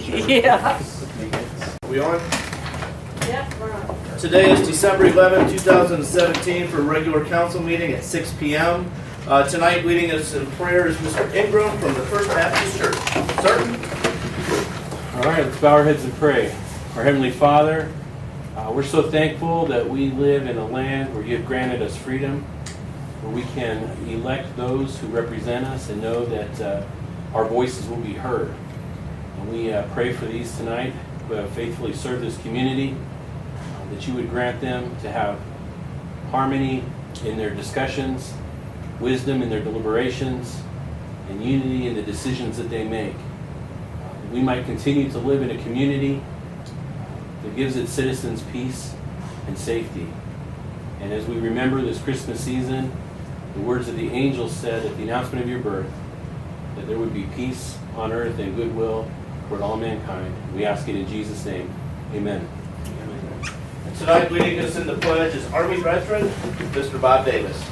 Yeah. We on? Yep, we're on. Today is December 11, 2017 for a regular council meeting at 6 p.m. Tonight leading us in prayer is Mr. Ingram from the First Baptist Church. Sir? All right, let's bow our heads and pray. Our Heavenly Father, we're so thankful that we live in a land where you have granted us freedom, where we can elect those who represent us and know that our voices will be heard. And we pray for these tonight who have faithfully served this community, that you would grant them to have harmony in their discussions, wisdom in their deliberations, and unity in the decisions that they make. We might continue to live in a community that gives its citizens peace and safety. And as we remember this Christmas season, the words of the angels said at the announcement of your birth, that there would be peace on earth and goodwill toward all mankind. We ask it in Jesus' name. Amen. And tonight leading us in the pledge is Army veteran, Mr. Bob Davis.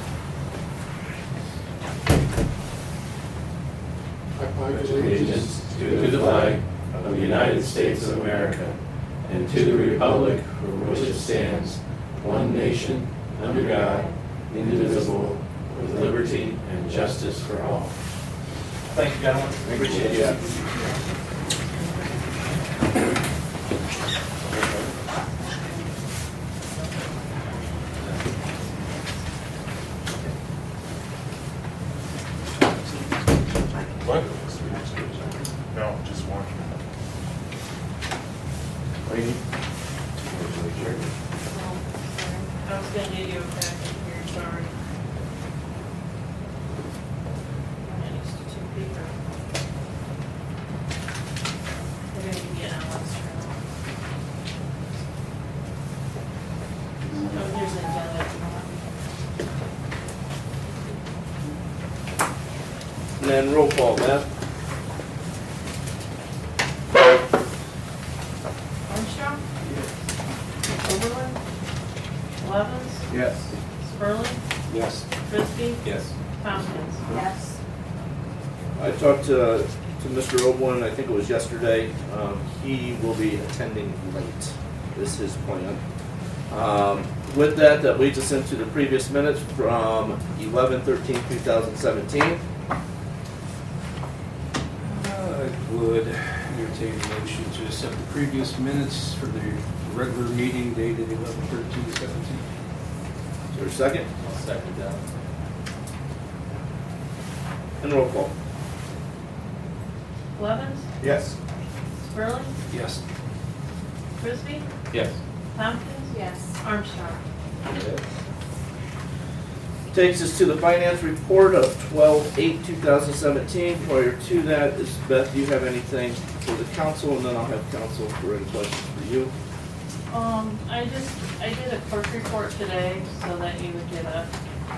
I pledge allegiance to the flag of the United States of America and to the republic for which it stands, one nation, under God, indivisible, with liberty and justice for all. Thank you, gentlemen. Appreciate it. What? No, just one. I was gonna give you a packet here, sorry. I'm used to two people. We're gonna get Alan's turn. Oh, here's the agenda if you want. And then roll call, Beth. Armstrong? Oberlin? Levens? Yes. Spurling? Yes. Frisbee? Yes. Tompkins? Yes. I talked to Mr. Oberlin, I think it was yesterday. He will be attending late, is his plan. With that, that leads us into the previous minutes from 11/13/2017. I would entertain a motion to accept the previous minutes for the regular meeting dated 11/13/17. Is there a second? I'll second that. And roll call. Levens? Yes. Spurling? Yes. Frisbee? Yes. Tompkins? Yes. Armstrong? Takes us to the finance report of 12/8/2017. Prior to that, is Beth, do you have anything for the council? And then I'll have council for any questions for you. I did a clerk report today so that you would get a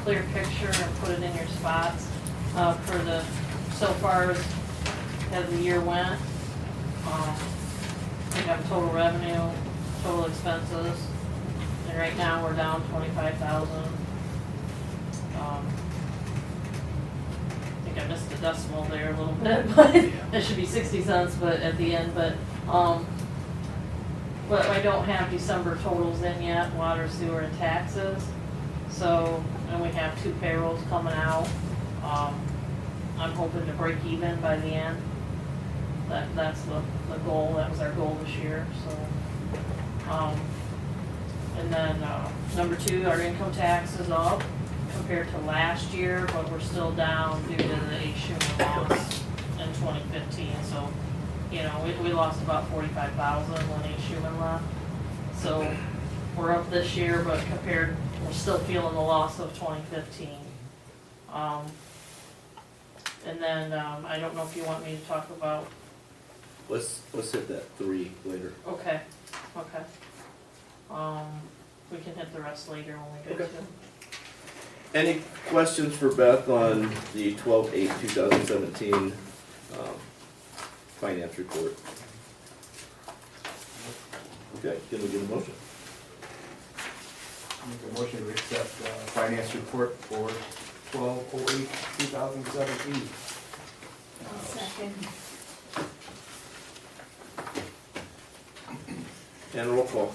clear picture and put it in your spots, for the, so far as the year went. We have total revenue, total expenses, and right now we're down 25,000. I think I missed a decimal there a little bit, but it should be 60 cents, but at the end, but I don't have December totals in yet, water, sewer, and taxes. So, and we have 2 payrolls coming out. I'm hoping to break even by the end. That's the goal, that was our goal this year, so. And then, number 2, our income tax is up compared to last year, but we're still down due to the H. Schumann loss in 2015, so, you know, we lost about 45,000 when H. Schumann left. So, we're up this year, but we're still feeling the loss of 2015. And then, I don't know if you want me to talk about. Let's hit that 3 later. Okay. We can hit the rest later when we get Okay. to it. Any questions for Beth on the 12/8/2017 finance report? Okay, can we get a motion? Make a motion to accept finance report for 12/08/2017. Second. And roll call.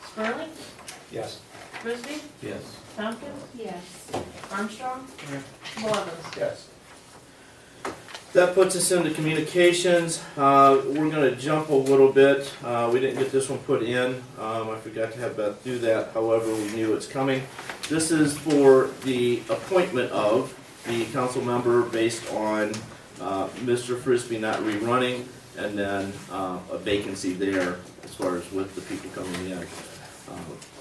Spurling, Yes. Frisbee, Yes. Tompkins, Yes. Armstrong, Blevins. Yes. That puts us into communications. We're gonna jump a little bit. We didn't get this one put in. I forgot to have Beth do that, however, we knew it's coming. This is for the appointment of the council member based on Mr. Frisbee not rerunning, and then a vacancy there as far as with the people coming in.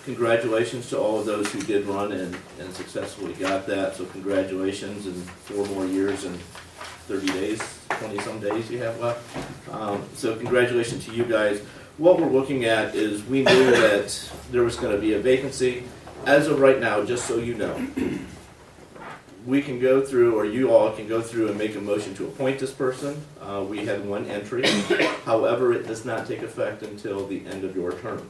Congratulations to all of those who did run and successfully got that, so congratulations, and 4 more years and 30 days, 20-some days you have left. So congratulations to you guys. What we're looking at is, we knew that there was gonna be a vacancy. As of right now, just so you know, we can go through, or you all can go through and make a motion to appoint this person. We had 1 entry. However, it does not take effect until the end of your term,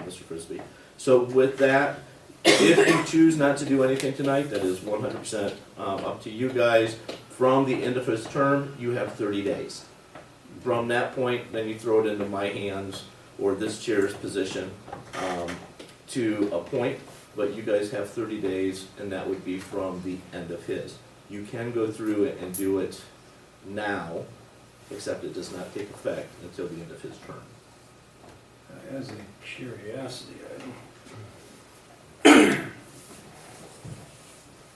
Mr. Frisbee. So with that, if you choose not to do anything tonight, that is 100% up to you guys. From the end of his term, you have 30 days. From that point, then you throw it into my hands or this chair's position to appoint, but you guys have 30 days, and that would be from the end of his. You can go through it and do it now, except it does not take effect until the end of his term. As a curiosity item,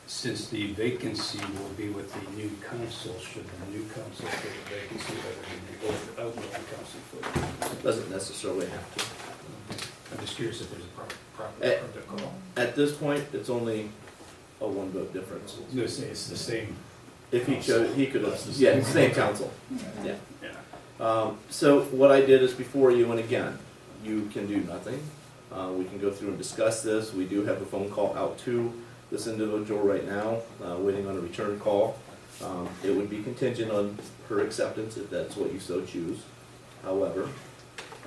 since the vacancy will be with the new council, should the new council fill the vacancy rather than the outgoing council fill it? Doesn't necessarily have to. I'm just curious if there's a proper protocol. At this point, it's only a 1 vote difference. I was gonna say it's the same. If he chose, he could have, yeah, same council, yeah. Yeah. So what I did is before you, and again, you can do nothing. We can go through and discuss this. We do have a phone call out to this individual right now, waiting on a return call. It would be contingent on her acceptance if that's what you so choose. However,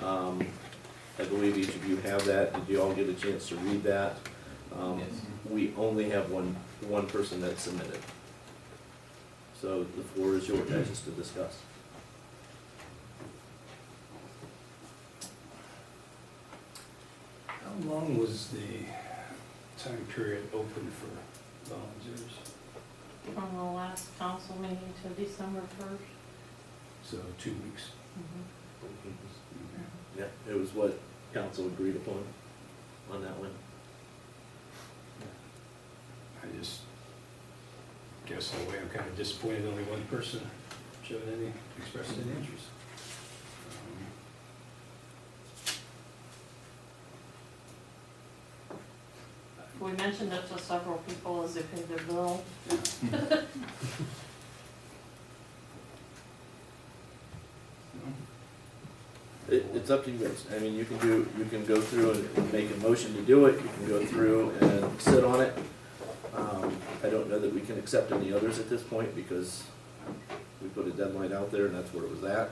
I believe each of you have that. Did you all get a chance to read that? We only have one person that submitted. So the floor is yours, guys, to discuss. How long was the time period open for volunteers? From the last council meeting to December 1st. So 2 weeks. Yeah, it was what council agreed upon on that one. I just guess in a way I'm kind of disappointed only 1 person showed any, expressed any interest. We mentioned it to several people as they paid their bill. It's up to you guys. I mean, you can go through and make a motion to do it. You can go through and sit on it. I don't know that we can accept any others at this point because we put a deadline out there and that's where it was at.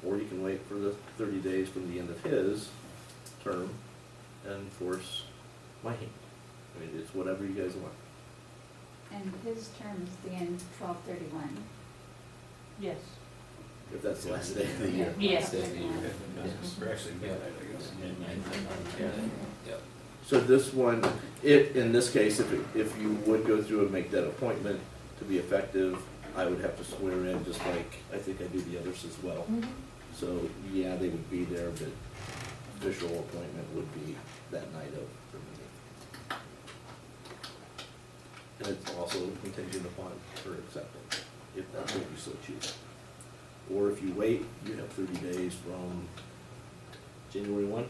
Or you can wait for the 30 days from the end of his term and force my hand. I mean, it's whatever you guys want. And his term is the end of 12/31. Yes. If that's the last day of the year. Yeah. Or actually midnight, I guess. So this one, in this case, if you would go through and make that appointment to be effective, I would have to swear in, just like I think I do the others as well. So, yeah, they would be there, but official appointment would be that night of the meeting. And it's also contingent upon her acceptance, if that's what you so choose. Or if you wait, you have 30 days from January 1,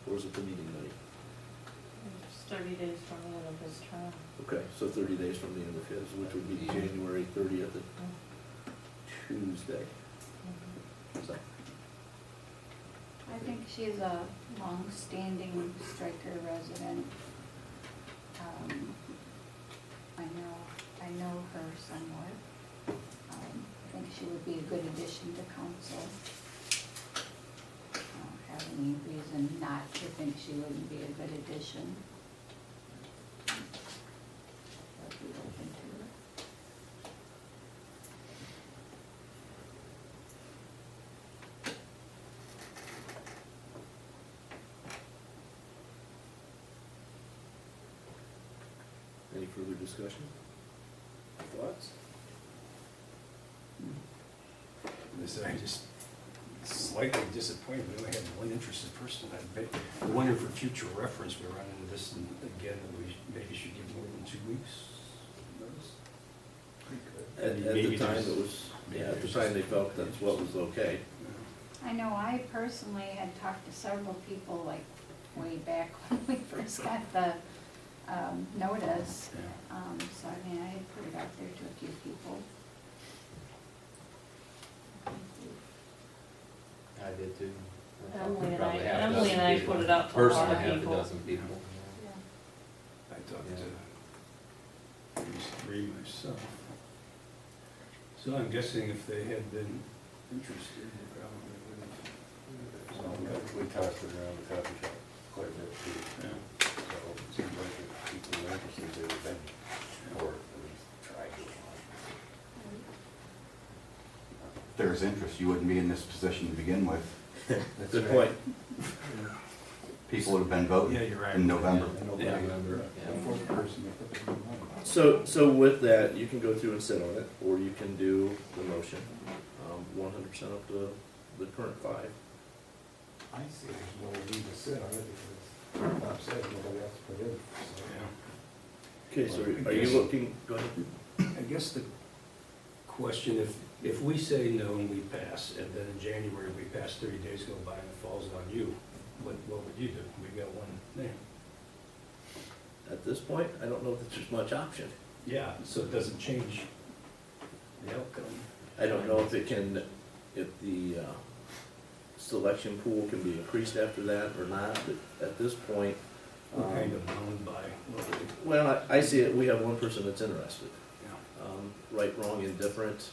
or is it the meeting night? It's 30 days from the end of his term. Okay, so 30 days from the end of his, which would be January 30th, at Tuesday. So, I think she's a long-standing Stryker resident. I know her somewhat. I think she would be a good addition to council. I don't have any reason not to think she wouldn't be a good addition. I'd be open to it. further discussion? Thoughts? Listen, I just slightly disappointed, we only had one interested person. I wonder for future reference, we run into this and again, that we maybe should give more than 2 weeks notice. At Maybe the time, there's- it was, maybe at the there's time they just- felt that's what was okay. I know I personally had talked to several people, like, way back when we first got the, notice. Yeah. So I mean, I had put it out there to a few people. I did too. Emily and I put it out to a lot Personally, of half a people. dozen people. I talked to at least 3 myself. So I'm guessing if they had been interested, they probably would have. We tossed it around the coffee shop quite a bit too. Yeah. So it seems like if people were interested, they would have been, or at least tried to. If there's interest, you wouldn't be in this position to begin with. That's Good right. point. People would have been voting Yeah, you're right. in November. I know Yeah. November. Yeah. The fourth person that put the name on it. So with that, you can go through and sit on it, or you can do the motion, 100% up to the current 5. I see there's no need to sit on it because Bob said nobody else put in. So, Yeah. Okay, so are you looking, go ahead. I guess the question, if we say no and we pass, and then in January we pass, 30 days go by and it falls on you, what would you do? We've got one name. At this point, I don't know that there's much option. Yeah, so it doesn't change the outcome. I don't know if it can, if the selection pool can be increased after that or not, but at this point. We're kind of bound by what we, Well, I see it, we have one person that's interested. yeah. Right, wrong, indifferent.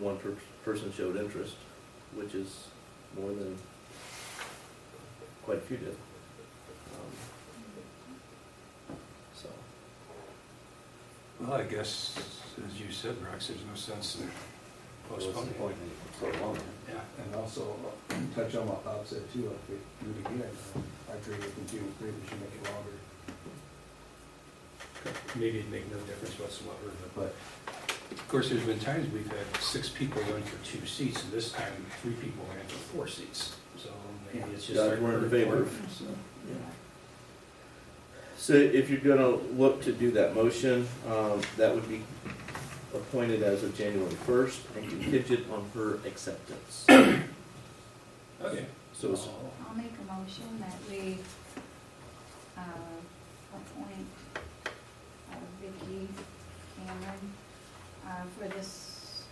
One person showed interest, which is more than quite a few did. So, Well, I guess, as you said, Rex, there's no sense in what's the postponing. point in so long? Yeah. And also, touch on what Bob said too, if we do it again, I agree with him too, we should make it longer. Maybe it'd make no difference whatsoever, but But of course, there's been times we've had 6 people run for 2 seats, and this time 3 people ran for 4 seats. So maybe it's just. Yeah, we're in favor of- So, so if you're gonna look to do that motion, that would be appointed as of January 1st and contingent on her acceptance. Okay. So it's, I'll make a motion that we, appoint, Vicki Cameron, for this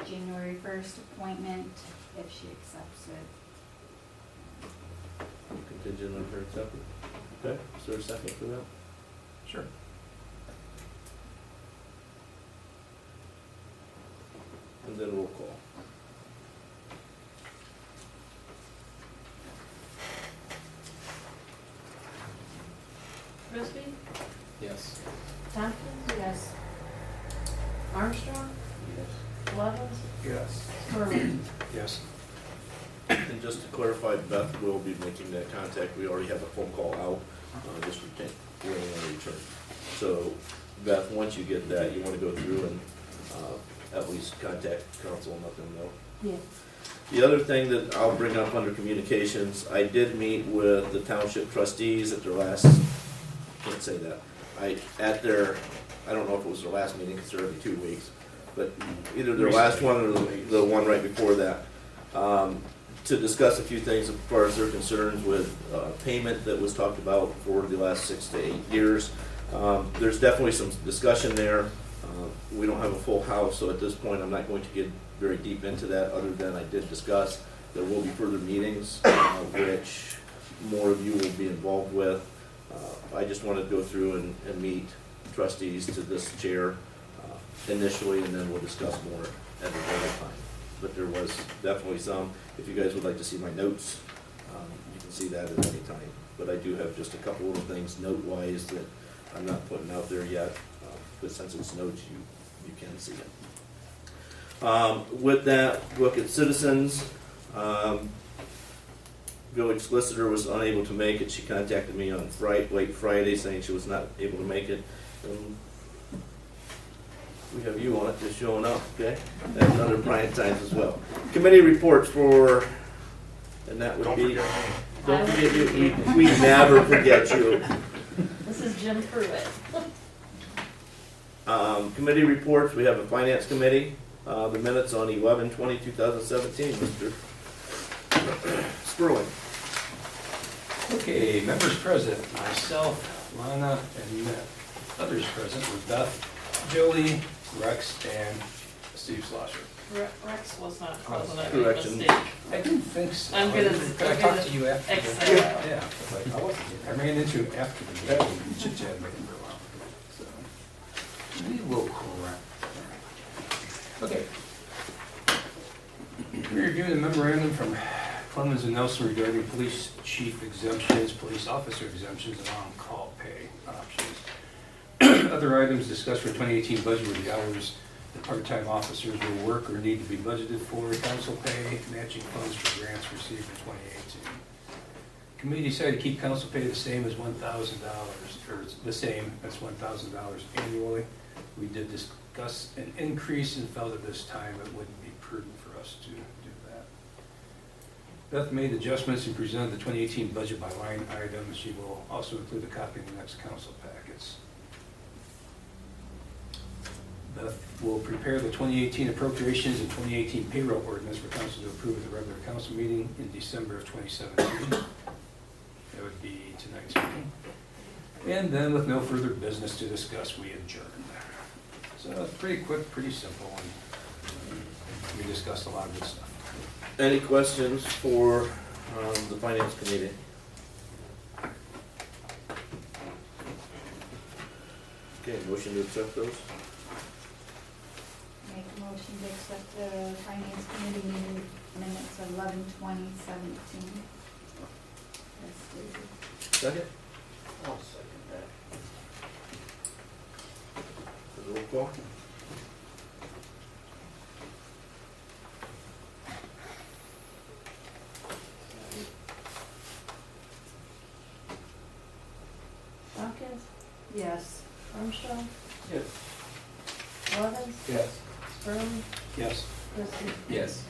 January 1st appointment, if she accepts it. contingent on her acceptance. Okay, is there a second for that? Sure. And then roll call. Frisbee, Yes. Tompkins? Yes. Armstrong? yes. Levens? Yes. Merlin? Yes. And just to clarify, Beth will be making that contact. We already have a phone call out, just waiting on a return. So Beth, once you get that, you want to go through and at least contact council and let them know. Yeah. The other thing that I'll bring up under communications, I did meet with the township trustees at their last, can't say that, I don't know if it was their last meeting, because they're every 2 weeks, but either their last one or the one right before that, to discuss a few things as far as their concerns with payment that was talked about for the last 6 to 8 years. There's definitely some discussion there. We don't have a full house, so at this point, I'm not going to get very deep into that, other than I did discuss there will be further meetings, which more of you will be involved with. I just wanted to go through and meet trustees to this chair initially, and then we'll discuss more at a later time. But there was definitely some. If you guys would like to see my notes, you can see that at any time. But I do have just a couple little things note-wise that I'm not putting out there yet, but since it's notes, you can see it. With that, look at citizens. Village solicitor was unable to make it. She contacted me on late Friday saying she was not able to make it. And we have you on it, just showing up, okay? And other Brian times as well. Committee reports for, and that would Don't be, forget me. don't forget you, we never forget you. This is Jim Pruitt. Committee reports, we have a finance committee, the minutes on 11/20/2017, Mr. Sperling. Okay, members present, myself, Lana, and others present were Beth, Joey, Rex, and Steve Slosher. Rex was not present, I made a Correction. mistake. I didn't think so. I'm gonna- Can I I'm talk gonna to you after? accept. Yeah, I wasn't here. I ran into him after the meeting, chit-chat with him for a while. So, we will correct. Okay. We're reviewing the memorandum from Clemens and Nelson regarding police chief exemptions, police officer exemptions, and on-call pay options. Other items discussed for 2018 budget were the hours that part-time officers will work or need to be budgeted for, council pay, matching funds for grants received in 2018. Committee decided to keep council pay the same as $1,000, or the same as $1,000 annually. We did discuss an increase and felt at this time it wouldn't be prudent for us to do that. Beth made adjustments and presented the 2018 budget by line item. She will also include a copy in the next council packets. Beth will prepare the 2018 appropriations and 2018 payroll ordinance for council to approve at the regular council meeting in December of 2017. That would be tonight's meeting. And then with no further business to discuss, we adjourn. So it's pretty quick, pretty simple, and we discussed a lot of good stuff. Any questions for the finance committee? Okay, motion to accept those? Make a motion to accept the finance committee meeting minutes of 11/20/17. As stated. Second? I'll second that. Roll call? Hopkins? Yes. Armstrong? Yes. Levens? Yes. Sperling? Yes. Christie? Yes.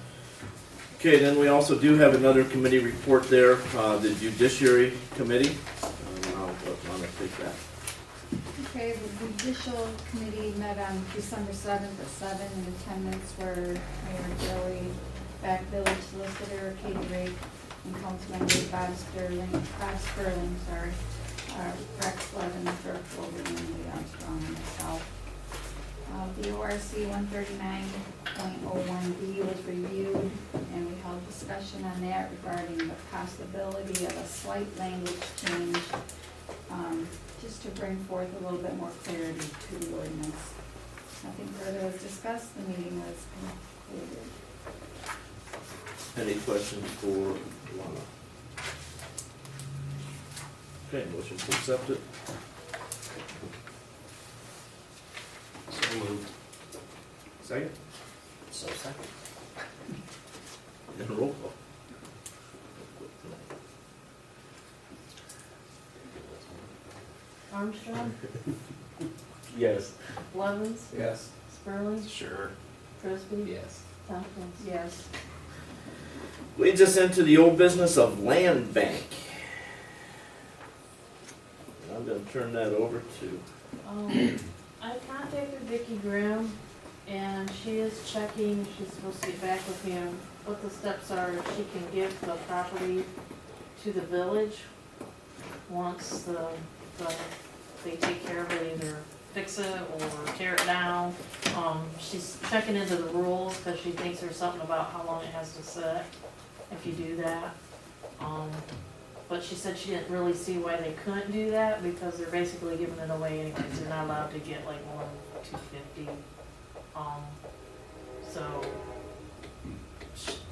Okay, then we also do have another committee report there, the Judiciary Committee. I'll let take that. Okay, the judicial committee met on December 7th at 7, in attendance were Mayor Joey, Back Village Solicitor Katie Rake, and Councilmember Bob Sperling, Rex Levin, Dirk Wilbur, and Lee Armstrong, and myself. The ORC 139.01B was reviewed, and we held discussion on that regarding the possibility of a slight language change, just to bring forth a little bit more clarity to the ordinance. Nothing further was discussed, the meeting was concluded. Any questions for Lana? Okay, motion to accept it. So moved. Second? So second. And roll call. Armstrong? Yes. Levens? Yes. Sperling? Sure. Christie? Yes. Hopkins? Yes. Leads us into the old business of land bank. I'm gonna turn that over to, I contacted Vicki Graham, and she is checking, she's supposed to get back with me on what the steps are, if she can give the property to the village once they take care of it, either fix it or tear it down. She's checking into the rules, because she thinks there's something about how long it has to sit if you do that. But she said she didn't really see why they couldn't do that, because they're basically giving it away anyways, they're not allowed to get like more than $250. So,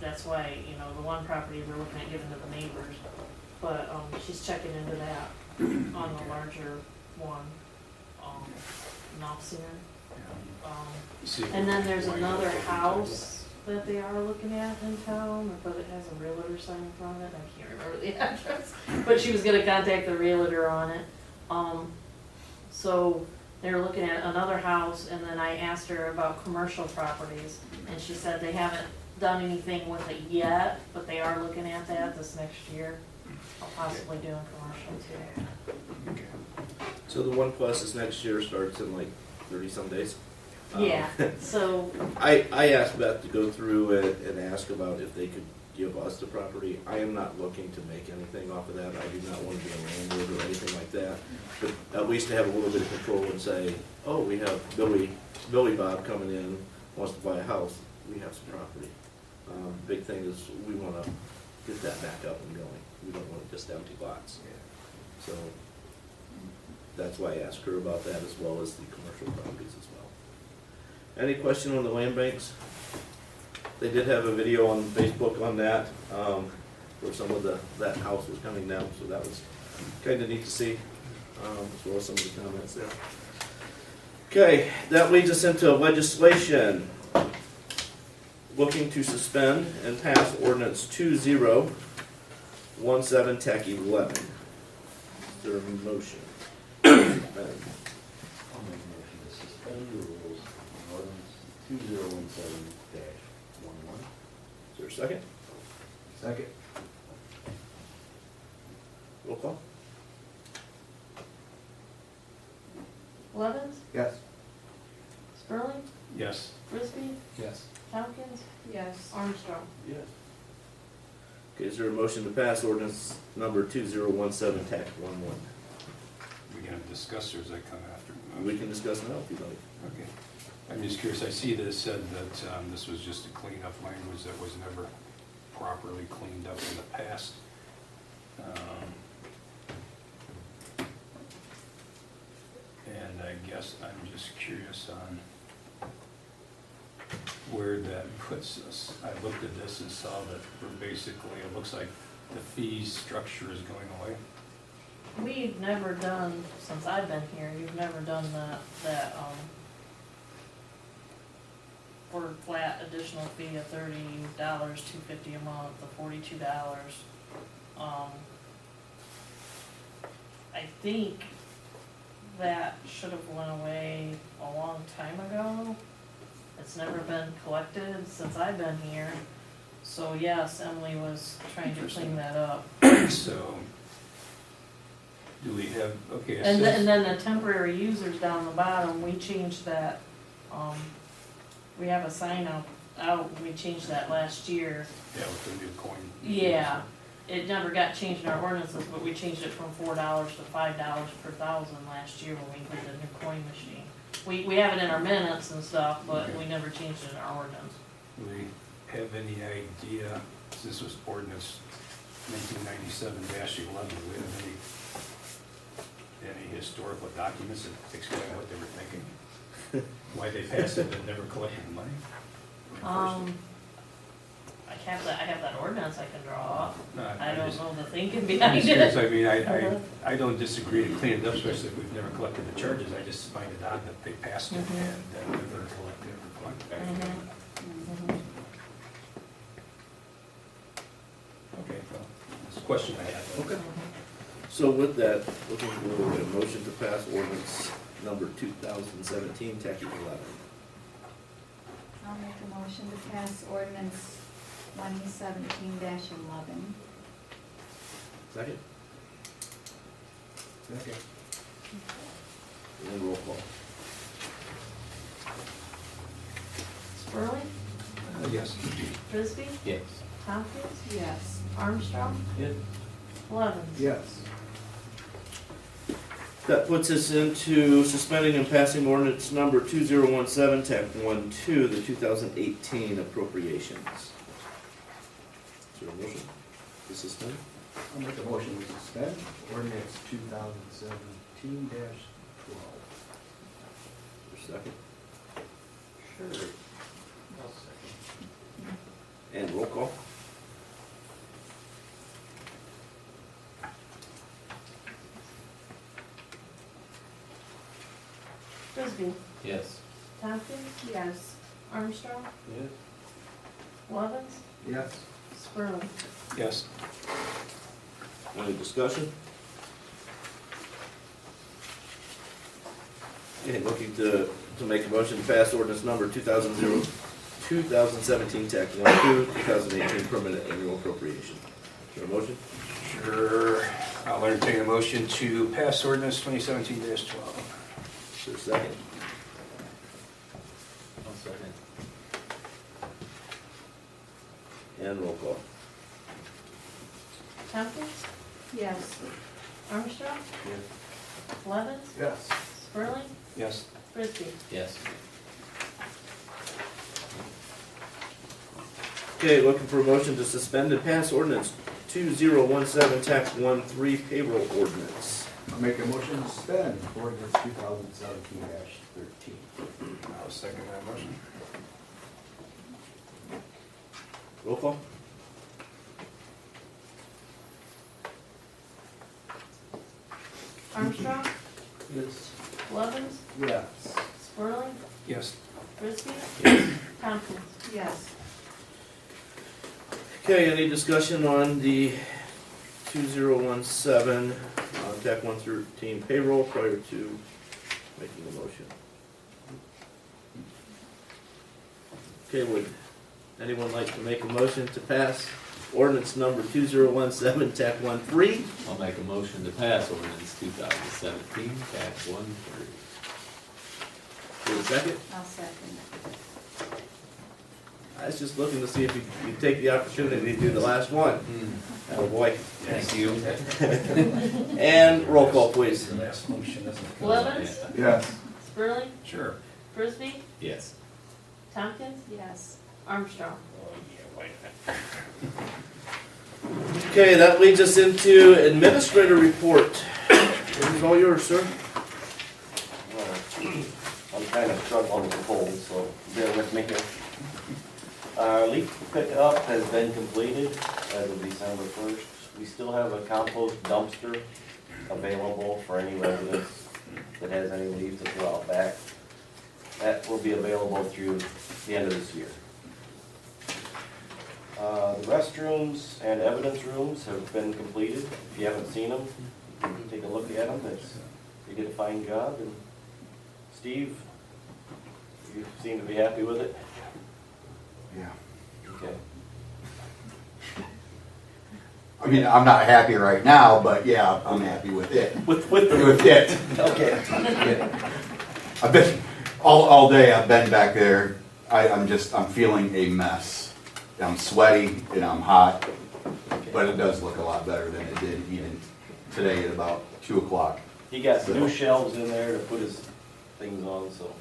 that's why, you know, the one property they're looking at giving to the neighbors. But, she's checking into that on the larger one, Knopsian. And then there's another house that they are looking at in town, but it has a realtor sign in front of it, I can't remember the address. But she was gonna contact the realtor on it. So they were looking at another house, and then I asked her about commercial properties, and she said they haven't done anything with it yet, but they are looking at that this next year, possibly doing commercial too. So the one plus is next year, starts in like 30-some days. Yeah, so, I asked Beth to go through it and ask about if they could give us the property. I am not looking to make anything off of that. I do not want to be a landlord or anything like that. But at least to have a little bit of control and say, oh, we have Billy Bob coming in, wants to buy a house, we have some property. Big thing is we want to get that back up and going. We don't want just empty lots. So that's why I asked her about that as well as the commercial properties as well. Any question on the land banks? They did have a video on Facebook on that, where some of that house was coming down, so that was kind of neat to see, as well as some of the comments there. Okay, that leads us into legislation. Looking to suspend and pass ordinance 2017 TAC 11. Is there a motion? I'll make a motion to suspend the rules on ordinance 2017-11. Is there a second? Second. Roll call? Levens, Yes. Sperling, Yes. Frisbee, Yes. Tompkins, Yes. Armstrong. Yes. Okay, is there a motion to pass ordinance number 2017 TAC 11? We gonna discuss, or does that come after? We can discuss now if you'd like. Okay. I'm just curious, I see that it said that this was just a cleanup language that was never properly cleaned up in the past. And I guess I'm just curious on where that puts us. I looked at this and saw that we're basically, it looks like the fee structure is going away. We've never done, since I've been here, you've never done that for flat additional fee of $30, $250 a month, the $42. I think that should have went away a long time ago. It's never been collected since I've been here. So yes, Emily was trying to clean that up. So, do we have, okay, it And says- then the temporary users down the bottom, we changed that, we have a sign out, we changed that last year. Yeah, with the new coin. Yeah, it never got changed in our ordinances, but we changed it from $4 to $5 per thousand last year when we put the new coin machine. We have it in our minutes and stuff, but we never changed it in our ordinance. Do we have any idea, this was ordinance 1997-11, do we have any historical documents that explain what they were thinking? Why they passed it but never collected the money? I have that ordinance I can draw up. No, I don't just- know the thinking I'm behind just curious. it. I mean, I don't disagree to clean it up, especially if we've never collected the charges. I just find it odd that they passed it and then never collected it. Okay, well, that's a question I had. Okay. So with that, looking for a motion to pass ordinance number 2017 TAC 11. I'll make a motion to pass ordinance 2017-11. Second? Second. And roll call. Sperling, Yes. Frisbee, Yes. Tompkins, Yes. Armstrong, Yes. Levens. Yes. That puts us into suspending and passing ordinance number 2017 TAC 12, the 2018 appropriations. Is there a motion to suspend? I'll make a motion to suspend ordinance 2017-12. Or second? Sure. I'll second. And roll call. Frisbee, Yes. Tompkins, Yes. Armstrong, Yes. Levens, Yes. Sperling. Yes. Any discussion? Okay, looking to make a motion to pass ordinance number 2017 tax 12, 2018 permanent annual appropriation. Is there a motion? Sure. I'll entertain a motion to pass ordinance 2017-12. Is there a second? I'll second. And roll call. Tompkins, Yes. Armstrong, Levens, Yes. Spurling, Yes. Frisbee. Yes. Okay, looking for a motion to suspend and pass ordinance 2017 tax 13 payroll ordinance. I'll make a motion to suspend ordinance 2017-13. I'll second that motion. Roll call. Armstrong, Yes. Levens, Yes. Spurling, Yes. Frisbee, Tompkins. Yes. Okay, any discussion on the 2017 tax 113 payroll prior to making a motion? Okay, would anyone like to make a motion to pass ordinance number 2017 tax 13? I'll make a motion to pass ordinance 2017, tax 13. For a second? I'll second. I was just looking to see if you take the opportunity to do the last one. Oh, boy. Thank you. And roll call, please. The last motion doesn't. Levens, Yes. Spurling, Sure. Frisbee, Yes. Tompkins, Yes. Armstrong. Okay, that leads us into administrator report. This is all yours, sir. I'm kind of struggling with the cold, so bear with me here. Leaf pickup has been completed as of December 1st. We still have a compost dumpster available for any residents that has any leaves to throw out back. That will be available through the end of this year. The restrooms and evidence rooms have been completed. If you haven't seen them, you can take a look at them. They did a fine job. And Steve, you seem to be happy with it? Yeah. Okay. I mean, I'm not happy right now, but yeah, I'm happy with it. With the With it. okay. I've been, all day I've been back there. I'm feeling a mess. I'm sweaty and I'm hot, but it does look a lot better than it did even today at about 2 o'clock. He got new shelves in there to put his things on, so.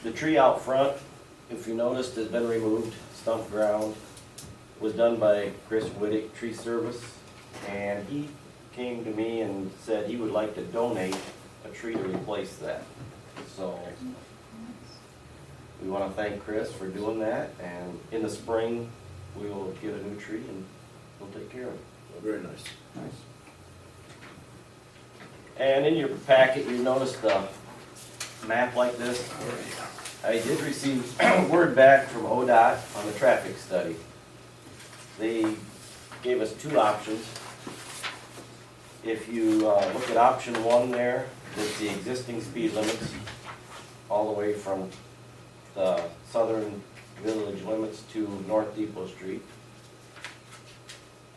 The tree out front, if you noticed, has been removed, stump ground. Was done by Chris Whittick Tree Service, and he came to me and said he would like to donate a tree to replace that. So, we want to thank Chris for doing that, and in the spring, we will get a new tree and we'll take care of it. Very nice. Nice. And in your packet, you noticed the map like this. I did receive word back from ODOT on the traffic study. They gave us two options. If you look at option one there, it's the existing speed limits all the way from the southern village limits to North Depot Street.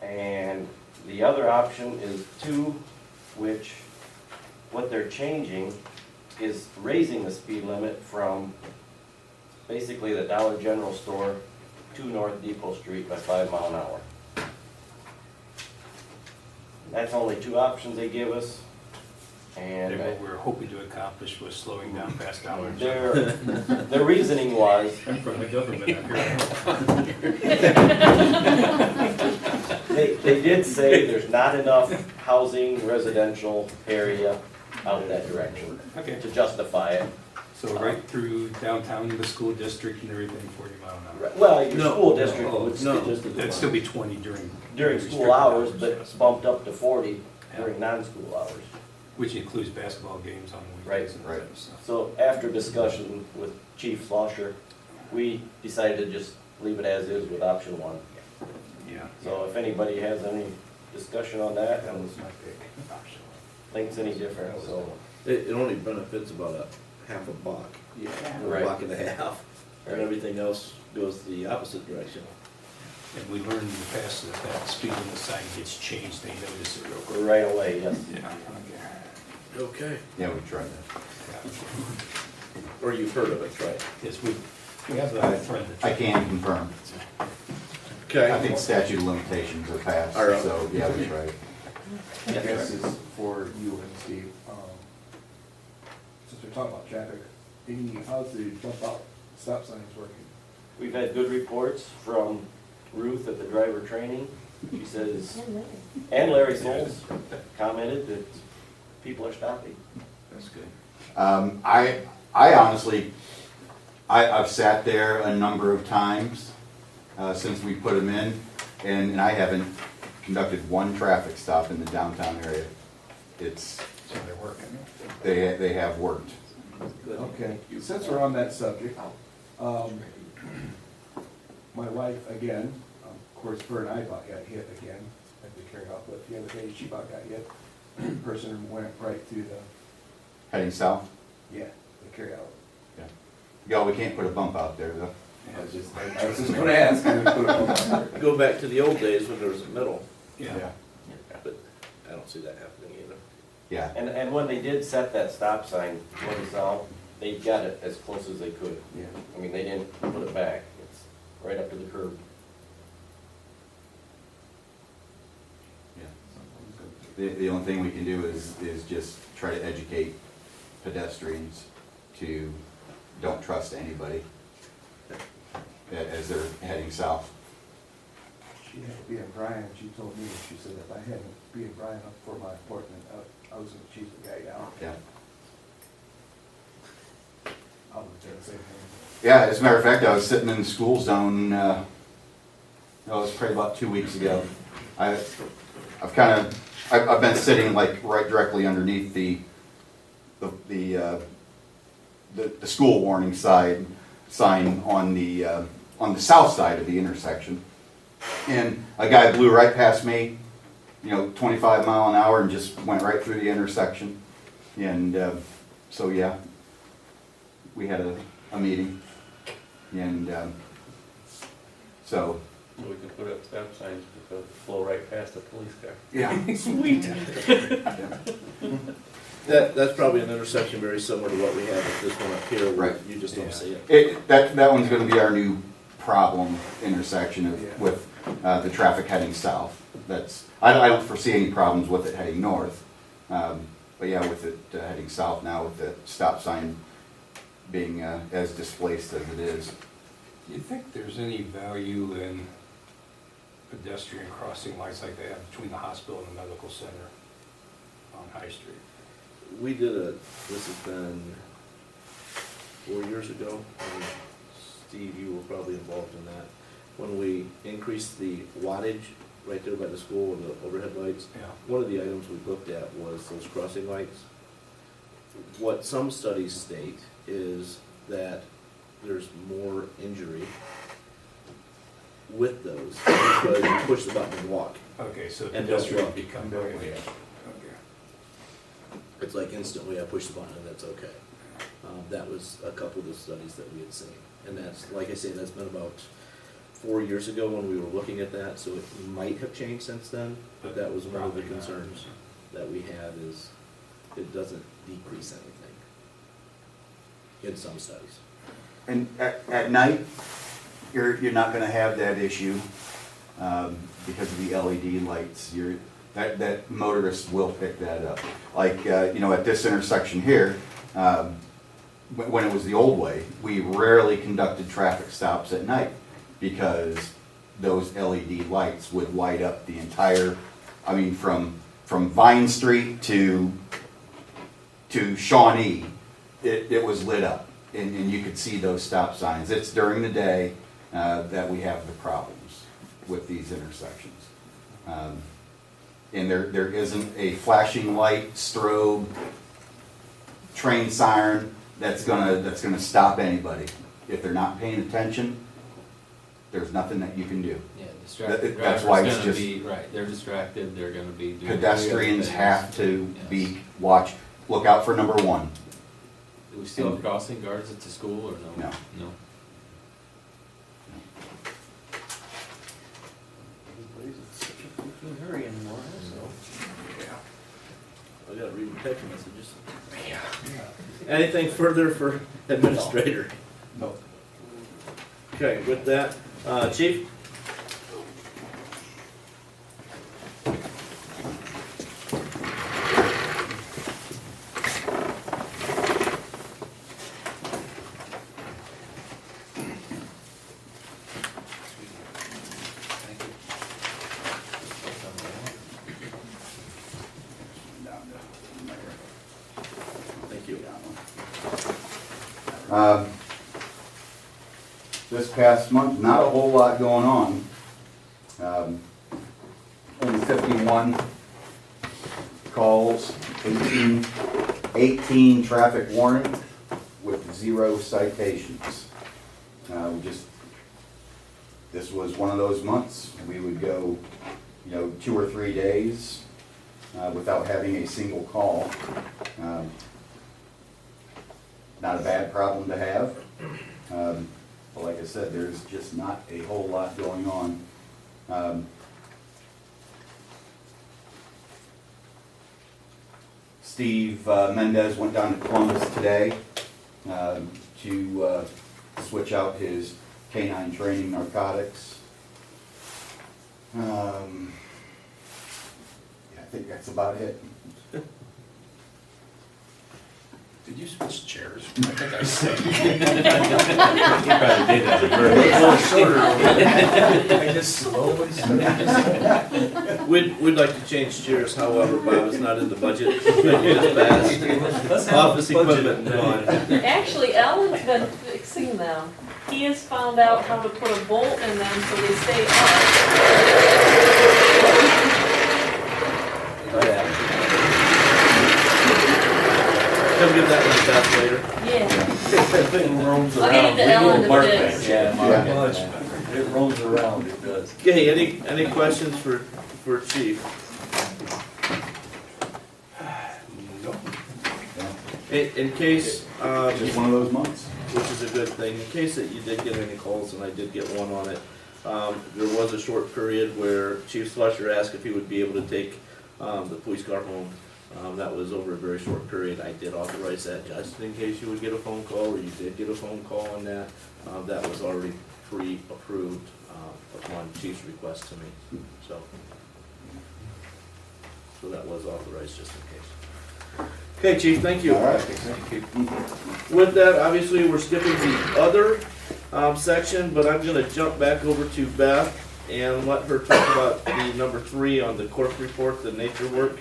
And the other option is two, which what they're changing is raising the speed limit from basically the Dollar General store to North Depot Street by 5 miles an hour. That's only two options they give us. And And what we're hoping to accomplish was slowing down past hours. their reasoning was, I'm from the government, I'm here. they did say there's not enough housing, residential area out that direction Okay, to justify it. so right through downtown, the school district and everything, 40 mile an hour. Well, your No. school district Oh, would no. still That'd still be 20 during. during school hours, but it's bumped up to 40 during non-school hours. Which includes basketball games on the Right, weekends and right. stuff. So after discussion with Chief Slosher, we decided to just leave it as is with option one. Yeah. So if anybody has any discussion on that and thinks any different, so It only benefits about a half a block, Yeah. or a Right. block and a half, and everything else goes the opposite direction. And we learned in the past that that speed limit sign gets changed, they notice it real quick. Right away, yes. Yeah. Okay. Yeah, we tried that. Or you've heard of it, right? Yes, we have a friend that. I can confirm. Okay. I think statute of limitations are passed, Are up. so, yeah, we tried. I guess this is for you and Steve. Since we're talking about traffic, how's the jump out stop signs working? We've had good reports from Ruth at the driver training. She says, and Larry Souls commented that people are stopping. That's good. I honestly, I've sat there a number of times since we put them in, and I haven't conducted one traffic stop in the downtown area. It's, So they're working. they have worked. Okay, since we're on that subject, my wife, again, of course, her and I about got hit again at the carry out, but the other day she about got hit. Person went right through the, Heading south? yeah, the carry out. Yeah. Yo, we can't put a bump out there, though. I was just gonna ask. Can we put a bump out there? Go back to the old days when there was a middle, Yeah. but I don't see that happening either. Yeah. And when they did set that stop sign going south, they got it as close as they could. Yeah. I mean, they didn't put it back. It's right up to the curb. The only thing we can do is just try to educate pedestrians to don't trust anybody as they're heading south. She had to be in Bryan, she told me, she said if I hadn't be in Bryan up for my appointment, I was gonna chase the guy down. Yeah. I would say the same thing. Yeah, as a matter of fact, I was sitting in the school zone, it was probably about 2 weeks ago. I've been sitting like right directly underneath the school warning sign on the south side of the intersection. And a guy blew right past me, 25 mile an hour, and just went right through the intersection. And so, yeah, we had a meeting. And so. So we can put up stop signs that flow right past the police car. Yeah. Sweet. That's probably an intersection very similar to what we have at this one up here, where Right. you just don't see it. That one's gonna be our new problem intersection Yeah. with the traffic heading south. I don't foresee any problems with it heading north. But yeah, with it heading south now, with the stop sign being as displaced as it is. Do you think there's any value in pedestrian crossing lights like they have between the hospital and the medical center on High Street? We did this has been 4 years ago, and Steve, you were probably involved in that, when we increased the wattage right there by the school and the overhead lights. Yeah. One of the items we looked at was those crossing lights. What some studies state is that there's more injury with those because you push the button and walk. Okay, so And pedestrian don't become, walk. okay. It's like instantly I push the button and that's okay. That was a couple of the studies that we had seen. And that's, like I say, that's been about 4 years ago when we were looking at that, so it might have changed since then, but that was one of the Probably not. concerns that we had is it doesn't decrease anything in some studies. And at night, you're not gonna have that issue because of the LED lights. That motorists will pick that up. Like, at this intersection here, when it was the old way, we rarely conducted traffic stops at night because those LED lights would light up the entire, from Vine Street to Shawnee, it was lit up. And you could see those stop signs. It's during the day that we have the problems with these intersections. And there isn't a flashing light, strobe, train siren that's gonna stop anybody. If they're not paying attention, there's nothing that you can do. Yeah, distracted That's driver's why it's gonna just- be, right, they're distracted, they're gonna be doing. Pedestrians things. have to Yes. be watch. look out for number 1. Do we still have crossing guards at the school or no? No. No. Everybody's in such a freaking hurry anymore, so. I gotta read my text messages. Anything further for administrator? No. Okay, with that, chief? Thank you. This past month, not a whole lot going on. Only 51 calls, 18 traffic warning with 0 citations. This was one of those months, we would go, 2 or 3 days without having a single call. Not a bad problem to have. But like I said, there's just not a whole lot going on. Steve Mendez went down to Columbus today to switch out his canine training narcotics. Yeah, I think that's about it. Did you switch chairs? I think I said. You probably did that at I just slowly started. We'd like to change chairs, however, Bob is not in the budget. Just passed. Office equipment gone. Actually, Alan's been fixing them. He has found out how to put a bolt in them so they stay Come give that one to Beth later. up. Yeah. That thing roams I'll around. get it to Ellen to fix. Yeah, Yeah. it roams around, it does. Okay, any questions for chief? Nope. In case, Just one of those months. which is a good thing, in case that you did get any calls, and I did get one on it, there was a short period where Chief Slusher asked if he would be able to take the police car home. That was over a very short period. I did authorize that just in case you would get a phone call, or you did get a phone call on that. That was already pre-approved upon Chief's request to me, so that was authorized just in case. Okay, Chief, thank you. All right. Thank you. With that, obviously, we're skipping the other section, but I'm gonna jump back over to Beth and let her talk about the number 3 on the court report, the nature work,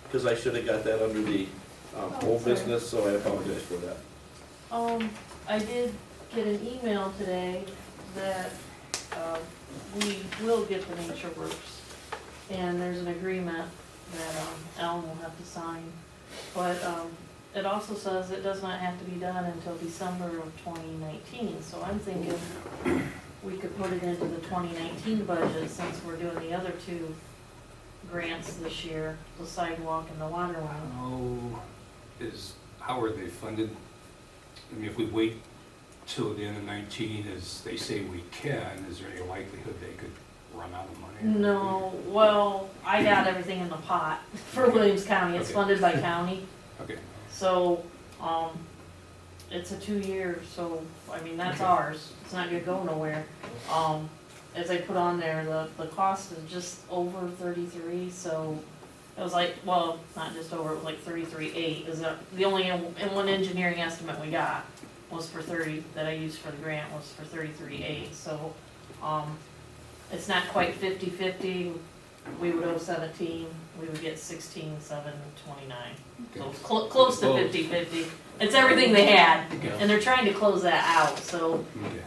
because I should have got that under the whole sorry. business, so I apologize for that. I did get an email today that, we will get the Nature Works. And there's an agreement that, Ellen will have to sign. But, it also says it does not have to be done until December of 2019. So I'm thinking we could put it into the 2019 budget since we're doing the other 2 grants this year, the sidewalk and the water line. How are they funded? I mean, if we wait till the end of 19, as they say we can, is there any likelihood they could run out of money? No, well, I got everything in the pot for Williams County. It's Okay. funded by county. Okay, So, it's a 2-year, so, I mean, that's Okay. ours. It's not gonna go nowhere. As I put on there, the cost is just over 33, so it was like, well, not just over, it was like 33.8 is the only, and one engineering estimate we got was for 30, that I used for the grant was for 33.8, so, it's not quite 50/50. We would owe 17, we would get 16,729. So it's close to 50/50. It's everything they had, and they're trying to close that out, so, okay.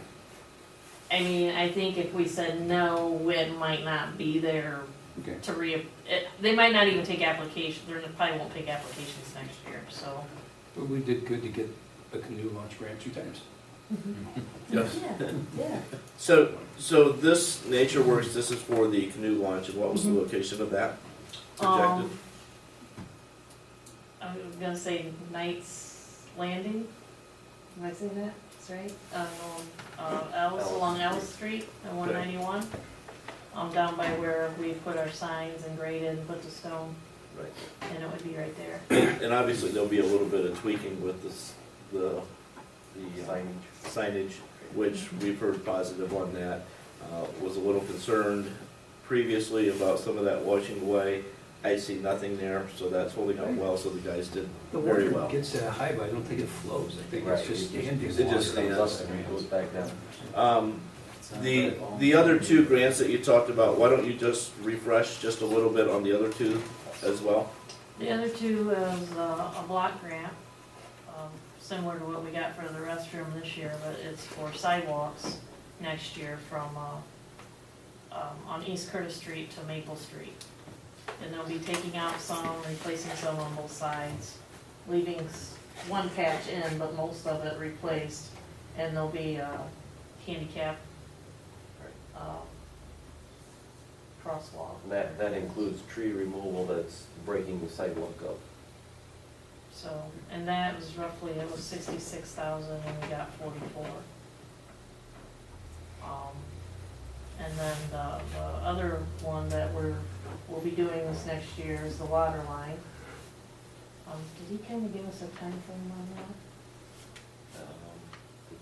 I mean, I think if we said no, it might not be there Okay. to they might not even take applications, they probably won't take applications next year, so. Well, we did good to get a canoe launch grant 2 times. Yes. Yeah. So this Nature Works, this is for the canoe launch, and what was the location of that projected? I was gonna say Knights Landing. Am I saying that? That's right. Ellis, along Ellis Street at 191. Down by where we put our signs and graded and put the stone, Right. and it would be right there. And obviously, there'll be a little bit of tweaking with the signage, which we've heard positive on that. Was a little concerned previously about some of that washing away. I see nothing there, so that's holding up well, so the guys did The very water well. gets that high, but I don't think it flows. I think Right. it's just standing It just water. Comes up and goes back down. The other two grants that you talked about, why don't you just refresh just a little bit on the other two as well? The other two is a block grant, similar to what we got for the restroom this year, but it's for sidewalks next year from, on East Curtis Street to Maple Street. And they'll be taking out some, replacing some on both sides, leaving one patch in, but most of it replaced. And there'll be handicap crosswalk. And that includes tree removal that's breaking the sidewalk up. So, and that was roughly, it was 66,000 and we got 44. And then the other one that we'll be doing this next year is the water line. Did he kind of give us a time frame on that? We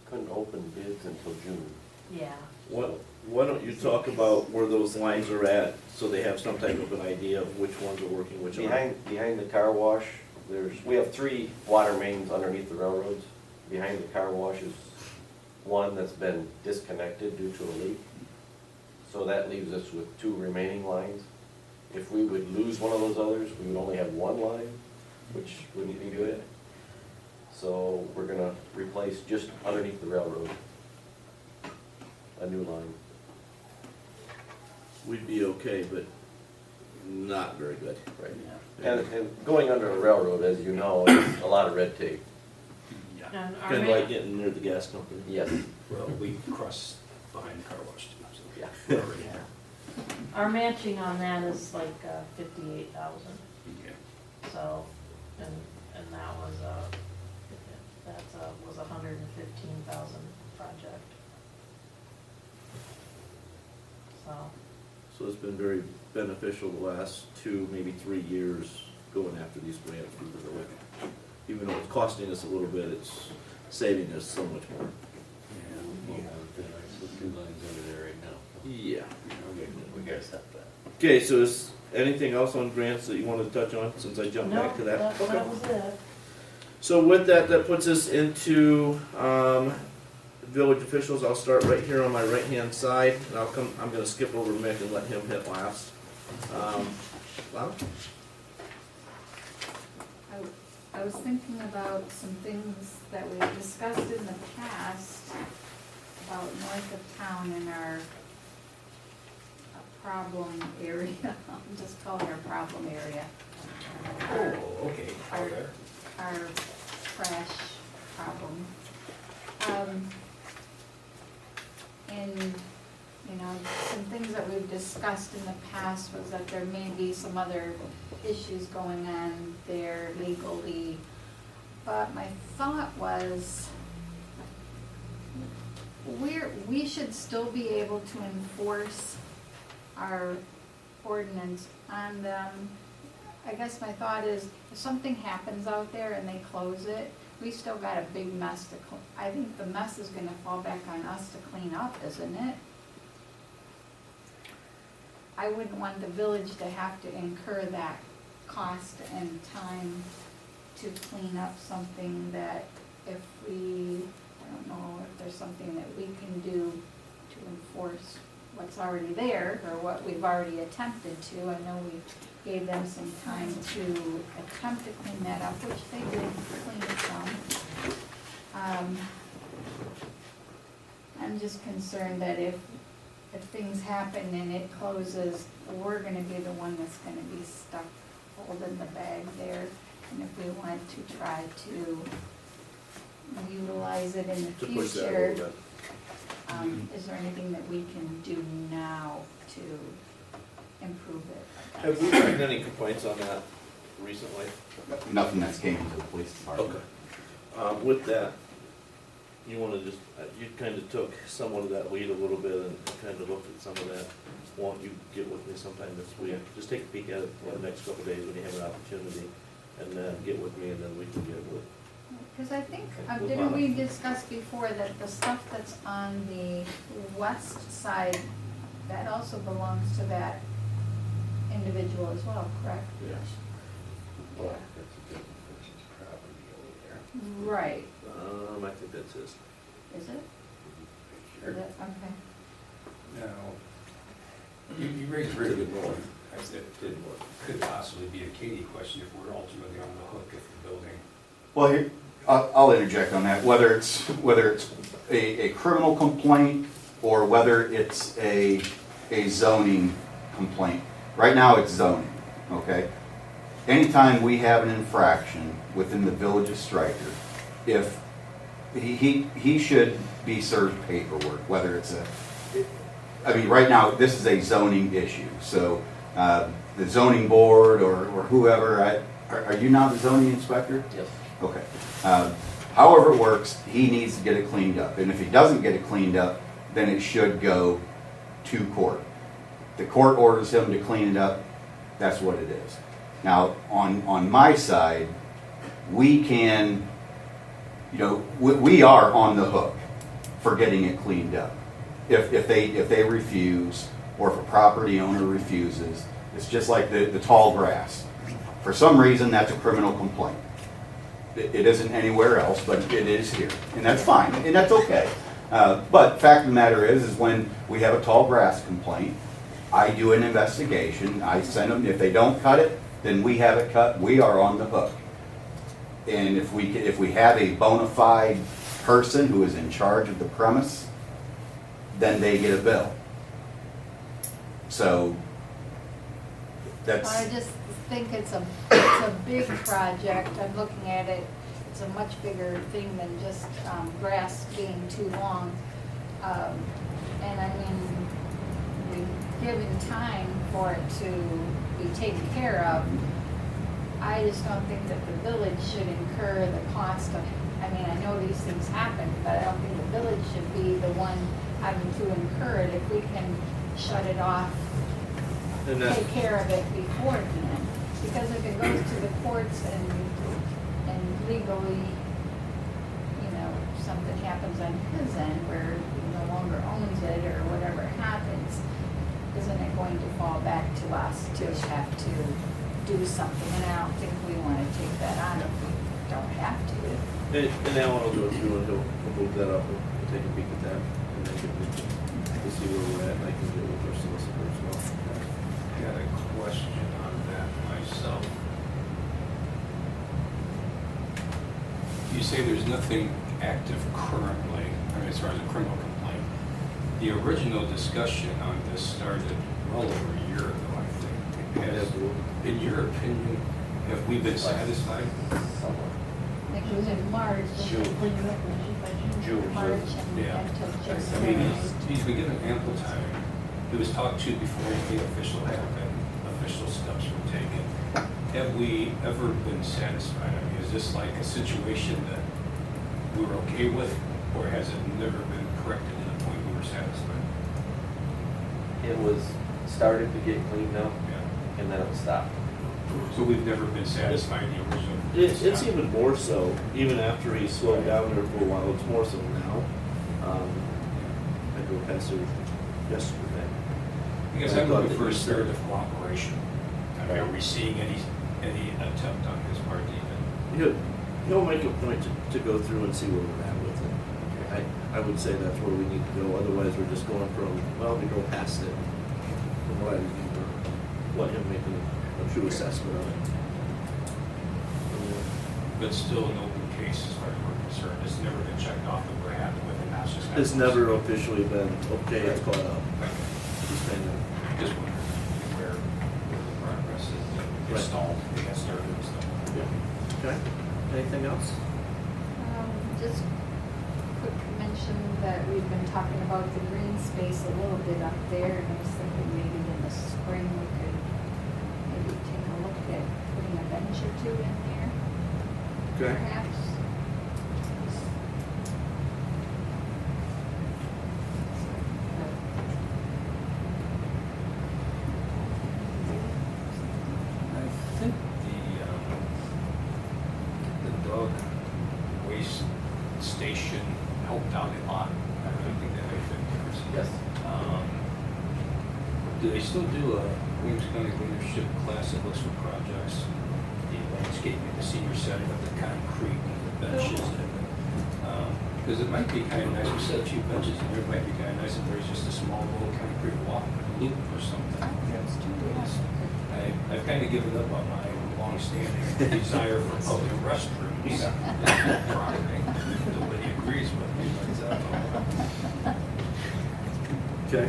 couldn't open bids until June. Yeah. Why don't you talk about where those lines are at, so they have some type of an idea of which ones are working, which aren't? Behind the car wash, we have 3 water mains underneath the railroads. Behind the car wash is one that's been disconnected due to a leak. So that leaves us with 2 remaining lines. If we would lose one of those others, we would only have 1 line, which wouldn't be good. So we're gonna replace just underneath the railroad, a new line. We'd be okay, but not very good. Right. And going under a railroad, as you know, is a lot of red tape. Yeah, And our Kind of like getting near the gas company. Yes. well, we cross behind the car wash too, so. Yeah. we're already- Our matching on that is like 58,000. Yeah. So, and that was was a 115,000 project. So, So it's been very beneficial the last 2, maybe 3 years going after these grants. Even though it's costing us a little bit, it's saving us so much more. We have 2 lines under there right now. Yeah. We gotta stop that. Okay, so is anything else on grants that you wanted to touch on, since I jumped no, back to that? that was it. So with that, that puts us into village officials. I'll start right here on my right-hand side, and I'm gonna skip over Mick and let him hit last. Well, I was thinking about some things that we discussed in the past about north of town in our problem area. I'm just calling our problem area. Oh, okay. Our trash problem. And, you know, some things that we've discussed in the past was that there may be some other issues going on there legally. But my thought was, we should still be able to enforce our ordinance on them. I guess my thought is, if something happens out there and they close it, we still got a big mess to clean. I think the mess is gonna fall back on us to clean up, isn't it? I wouldn't want the village to have to incur that cost and time to clean up something that if we, I don't know if there's something that we can do to enforce what's already there or what we've already attempted to. I know we gave them some time to attempt to clean that up, which they did clean some. I'm just concerned that if things happen and it closes, we're gonna be the one that's gonna be stuck holding the bag there. And if we want to try to utilize it in the to push that a future, little bit. is there anything that we can do now to improve it? Have we gotten any complaints on that recently? Nothing that's came into the police department. Okay. With that, you wanna just, you kinda took somewhat of that weed a little bit and kinda looked at some of that. Won't you get with me sometime this week? Just take a peek at it in the next couple of days when you have an opportunity, and then get with me, and then we can get with. Because I think, With didn't Bob. we discuss before that the stuff that's on the west side, that also belongs to that individual as well, correct? Yes. Yeah. Well, that's a different person's property over there. Right, I think that's his. is it? Sure. Is it? Okay. Now, you raised a very good point. It could possibly be a Katie question if we're ultimately on the hook if the building. Well, here, I'll interject on that, whether it's a criminal complaint or whether it's a zoning complaint. Right now, it's zoning, okay? Anytime we have an infraction within the village of Stryker, if, he should be served paperwork, whether it's I mean, right now, this is a zoning issue, so, the zoning board or whoever, are you now the zoning inspector? Yes. Okay. However it works, he needs to get it cleaned up. And if he doesn't get it cleaned up, then it should go to court. The court orders him to clean it up, that's what it is. Now, on my side, we can, we are on the hook for getting it cleaned up. If they refuse, or if a property owner refuses, it's just like the tall grass. For some reason, that's a criminal complaint. It isn't anywhere else, but it is here, and that's fine, and that's okay. But fact of the matter is when we have a tall grass complaint, I do an investigation, I send them, if they don't cut it, then we have it cut, we are on the hook. And if we have a bona fide person who is in charge of the premise, then they get a bill. So, that's. I just think it's a big project. I'm looking at it, it's a much bigger thing than just grass being too long. And I mean, we've given time for it to be taken care of. I just don't think that the village should incur the cost of, I mean, I know these things happen, but I don't think the village should be the one having to incur it if we can shut it off, And that, take care of it beforehand. Because if it goes to the courts and legally, something happens on his end where he no longer owns it or whatever happens, isn't it going to fall back to us to have to do something? And I don't think we want to take that on if we don't have to. and Alan will go through and he'll move that up and take a peek at that, and then we'll see where we're at, and I can deal with our solicitor as well. Got a question on that myself. You say there's nothing active currently, as far as a criminal complaint. The original discussion on this started well over a year ago, I think. In your opinion, have we been satisfied? I think it was in March. June. March Yeah. until I mean, he's been given ample time. He was talked to before anything official happened, official steps were taken. Have we ever been satisfied? I mean, is this like a situation that we were okay with, or has it never been corrected to the point we were satisfied? It was started to get cleaned up, Yeah. and then it stopped. So we've never been satisfied in the original? It's even more so, even after he slowed down there for a while, it's more so now. I drove past there yesterday. I guess I'm looking for a spirit of cooperation. I mean, are we seeing any attempt on his part to even? He'll make a point to go through and see where we're at with it. I would say that's where we need to go, otherwise we're just going from, well, we go past it. From what I remember, let him make a true assessment of it. But still an open case as far as we're concerned. It's never been checked off that we're happy with, and now it's just. It's never officially been, okay, it's caught up. Just kind of, Just wondering where the progress is. Right. It's stalled, it got started and stuff. yeah. Okay, anything else? Just quick mention that we've been talking about the green space a little bit up there, and I was thinking maybe in the spring we could maybe take a look at putting a bench or two in there, Okay. perhaps. I think the dog waste station helped out a lot. I think that made a big difference. Yes. Do they still do a Williams County Leadership Class that looks for projects, the landscaping, the senior center with the concrete and the benches? Because it might be kind of nice, we set a few benches in there, it might be kind of nice if there's just a small little concrete walk loop or something. I've kind of given up on my long-standing desire for public restrooms. Property. Nobody agrees with me, but Okay.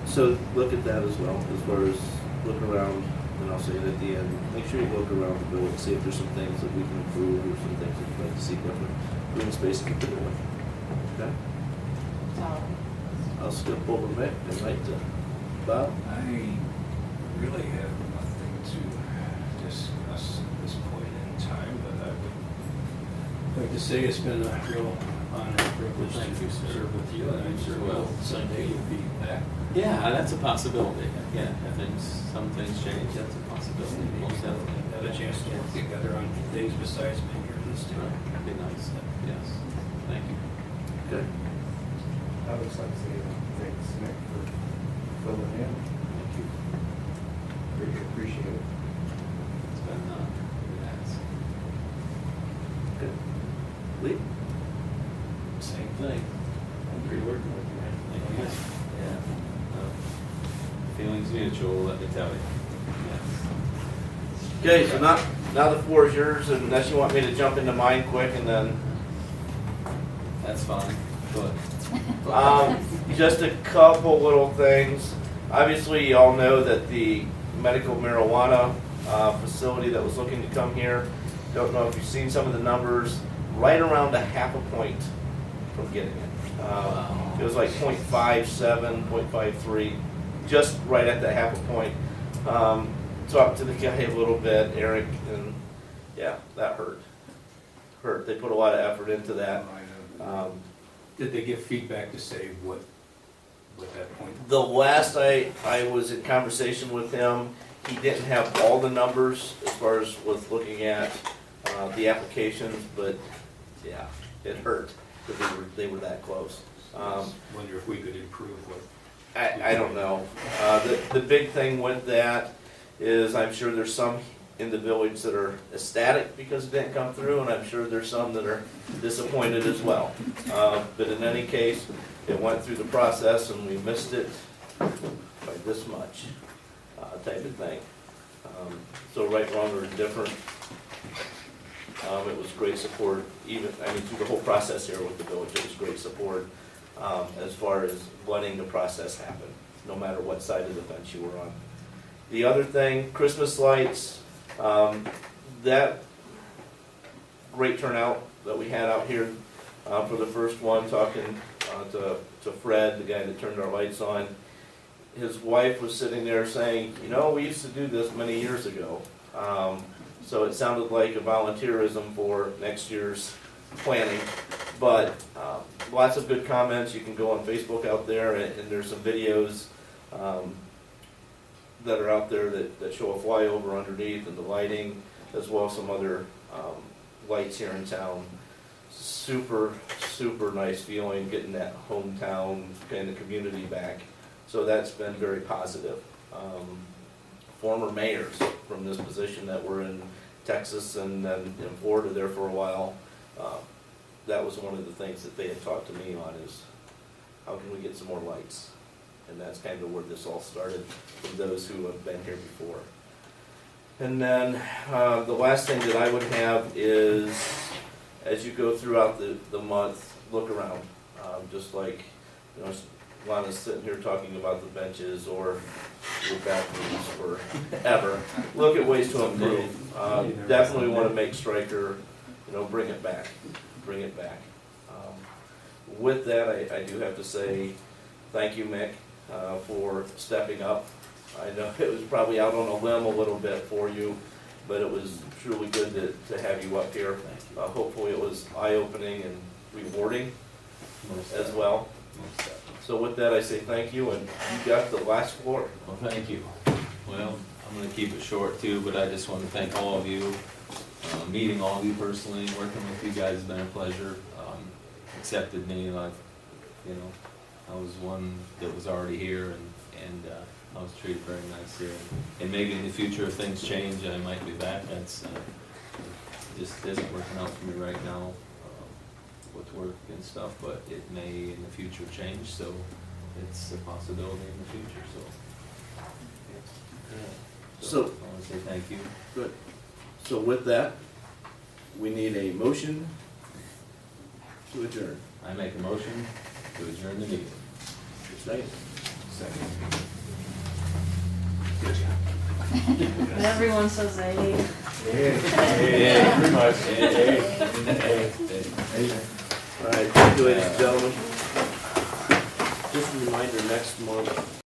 So look at that as well, as far as look around, and I'll say it at the end, make sure you look around the building, see if there's some things that we can improve or some things that you'd like to see different. Green space can fit away. Okay? So, I'll skip over Mick and right to Bob. I really have nothing to discuss at this point in time, but I would like to say it's been a real honor and privilege to serve with you, and I'm sure someday you'll be back. Yeah, that's a possibility. Yeah, some things change, that's a possibility. Most definitely. Have a chance to work together on things besides being here in this town. That'd be nice, yes. Thank you. Okay. I would just like to say thanks, Nick, for filling in. Thank you. Really appreciate it. It's been, it has. Okay. Lee? Same thing. I'm pretty working with you, man. Thank you. Yeah. Feelings mutual, let me tell you. Yes. Okay, so now the floor is yours, unless you want me to jump into mine quick and then, That's fine, but. just a couple little things. Obviously, you all know that the medical marijuana facility that was looking to come here, don't know if you've seen some of the numbers, right around a half a point from getting it. It was like 0.57, 0.53, just right at that half a point. Talked to the guy a little bit, Eric, and yeah, that hurt. They put a lot of effort into that. Did they give feedback to say what that point? The last I was in conversation with him, he didn't have all the numbers as far as with looking at the applications, but yeah, it hurt because they were that close. Wonder if we could improve what. I don't know. The big thing with that is I'm sure there's some in the village that are ecstatic because it didn't come through, and I'm sure there's some that are disappointed as well. But in any case, it went through the process and we missed it by this much, type of thing. So right, wrong, or indifferent, it was great support, through the whole process here with the village, it was great support as far as letting the process happen, no matter what side of the fence you were on. The other thing, Christmas lights, that great turnout that we had out here for the first one, talking to Fred, the guy that turned our lights on. His wife was sitting there saying, we used to do this many years ago. So it sounded like a volunteerism for next year's planning. But lots of good comments. You can go on Facebook out there, and there's some videos that are out there that show a flyover underneath and the lighting, as well as some other lights here in town. Super, super nice feeling, getting that hometown kind of community back. So that's been very positive. Former mayors from this position that were in Texas and then in Florida there for a while, that was one of the things that they had talked to me on is, how can we get some more lights? And that's kind of where this all started, from those who have been here before. And then the last thing that I would have is, as you go throughout the month, look around. Just like, Lana's sitting here talking about the benches or the bathrooms or ever. Look at ways to improve. Definitely want to make Stryker, bring it back. Bring it back. With that, I do have to say thank you, Mick, for stepping up I know it was probably out on a limb a little bit for you, but it was truly good to have you up here. Hopefully it was eye-opening and rewarding as well. So with that, I say thank you, and you got the last floor. Well, thank you. Well, I'm gonna keep it short too, but I just want to thank all of you. Meeting all of you personally, working with you guys has been a pleasure. Accepted me like, you know, I was one that was already here and I was treated very nice here. And maybe in the future, if things change, I might be back. That's, just isn't working out for me right now with work and stuff, but it may in the future change, so it's a possibility in the future, so. So- I want to say thank you. Good. So with that, we need a motion to adjourn. I make a motion to adjourn the meeting. Second. And everyone says they. Yeah, pretty much. All right, thank you, ladies and gentlemen. Just a reminder, next month,